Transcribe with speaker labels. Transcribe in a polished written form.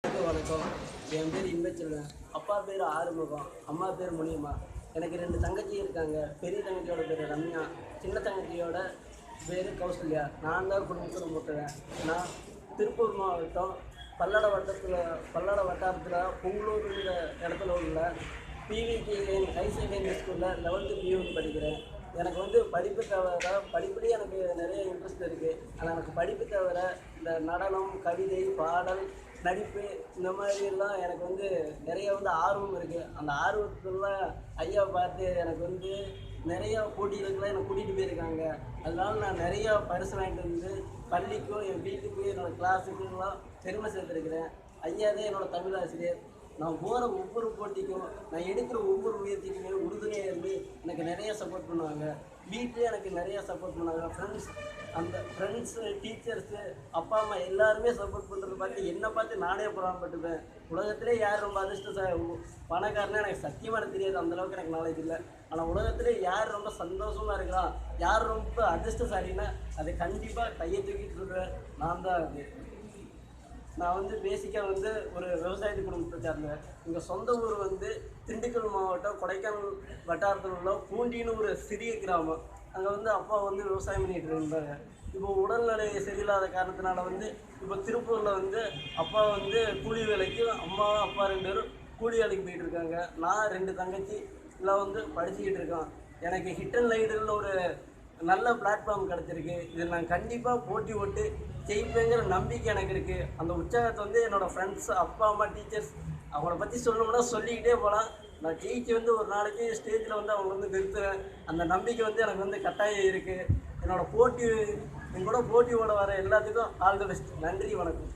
Speaker 1: வணக்கம். என் பேர் இன்பச்செல்வன். அப்பா பேர் ஆறுமுகம், அம்மா பேர் முனியம்மா. எனக்கு 2 தங்கச்சி இருக்காங்க. பெரிய தங்கச்சியோட பேர் ரம்யா, சின்ன தங்கச்சியோட பேர் கௌசல்யா. நான் தான் குடும்பத்தில் மூட்டுவேன். நான் திருப்பூர் மாவட்டம் பல்லட வட்டாரத்தில் பொங்கலூருங்கிற இடத்துல உள்ள பிவிகேஎன் ஹையர் செகண்டரி ஸ்கூலில் 11th பியூன்னு படிக்கிறேன். எனக்கு வந்து படிப்பு தவிர படிப்புலேயே எனக்கு நிறைய இன்ட்ரெஸ்ட் இருக்குது. ஆனால் எனக்கு படிப்பு தவிர இந்த நடனம், கவிதை, பாடல், நடிப்பு இந்த மாதிரிலாம் எனக்கு வந்து நிறைய வந்து ஆர்வம் இருக்குது. அந்த ஆர்வத்துலாம் ஐயா பார்த்து எனக்கு வந்து நிறையா போட்டிகளுக்கெல்லாம் என்னை கூட்டிகிட்டு போயிருக்காங்க. அதனால நான் நிறையா பரிசு வாங்கிட்டு வந்து பள்ளிக்கும் என் வீட்டுக்கும் என்னோடய கிளாஸுக்குலாம் பெருமை சேர்த்துருக்கிறேன். ஐயா தான் என்னோடய தமிழ் ஆசிரியர். நான் போகிற ஒவ்வொரு போட்டிக்கும், நான் எடுக்கிற ஒவ்வொரு முயற்சிக்குமே உறுதுணையாக இருந்து எனக்கு நிறைய சப்போர்ட் பண்ணுவாங்க. வீட்டிலே எனக்கு நிறையா சப்போர்ட் பண்ணுவாங்க. ஃப்ரெண்ட்ஸு, டீச்சர்ஸு, அப்பா அம்மா எல்லாருமே சப்போர்ட் பண்ணுறது பார்த்து என்னை பார்த்து நானே பொறாமப்பட்டுப்பேன். உலகத்திலே யார் ரொம்ப பணக்காரனே எனக்கு சத்தியமாக தெரியாது, அந்தளவுக்கு எனக்கு நாலேஜ் இல்லை. ஆனால் உலகத்திலே யார் ரொம்ப சந்தோஷமாக இருக்கலாம், யார் ரொம்ப அதிர்ஷ்டசாலின்னா அதை கண்டிப்பாக கையை தூக்கிட்டு சொல்கிறேன், நான் தான் அது. நான் வந்து பேசிக்காக வந்து ஒரு விவசாயத்து குடும்பத்தை சேர்ந்தேன். எங்கள் சொந்த ஊர் வந்து திண்டுக்கல் மாவட்டம் கொடைக்கானல் வட்டாரத்தில் உள்ள பூண்டின்னு ஒரு சிறிய கிராமம். அங்கே வந்து அப்பா வந்து விவசாயம் பண்ணிகிட்டு இருந்தாங்க. இப்போ உடல்நிலை சரியில்லாத காரணத்தினால வந்து இப்போ திருப்பூரில் வந்து அப்பா வந்து கூலி வேலைக்கு, அம்மா அப்பா 2 பேரும் கூலி வேலைக்கு போயிட்டு இருக்காங்க. நான் 2 தங்கச்சி எல்லாம் வந்து படிச்சுக்கிட்டு இருக்கோம். எனக்கு ஹிட் அண்ட் லைடுன்னு ஒரு நல்ல பிளாட்ஃபார்ம் கிடச்சிருக்கு. இதில் நான் கண்டிப்பாக போட்டி போட்டு ஜெயிப்பேங்கிற நம்பிக்கை எனக்கு இருக்குது. அந்த உற்சாகத்தை வந்து என்னோடய ஃப்ரெண்ட்ஸ், அப்பா அம்மா, டீச்சர்ஸ் அவங்கள பற்றி சொல்லணும்னா சொல்லிக்கிட்டே போகலாம். நான் ஜெயிச்சு வந்து ஒரு நாளைக்கு ஸ்டேஜில் வந்து அவங்க வந்து நிறுத்துவேன். அந்த நம்பிக்கை வந்து எனக்கு வந்து கட்டாயம் இருக்குது. என் கூட போட்டி ஓட வர எல்லாத்துக்கும் ஆல் தி பெஸ்ட். நன்றி, வணக்கம்.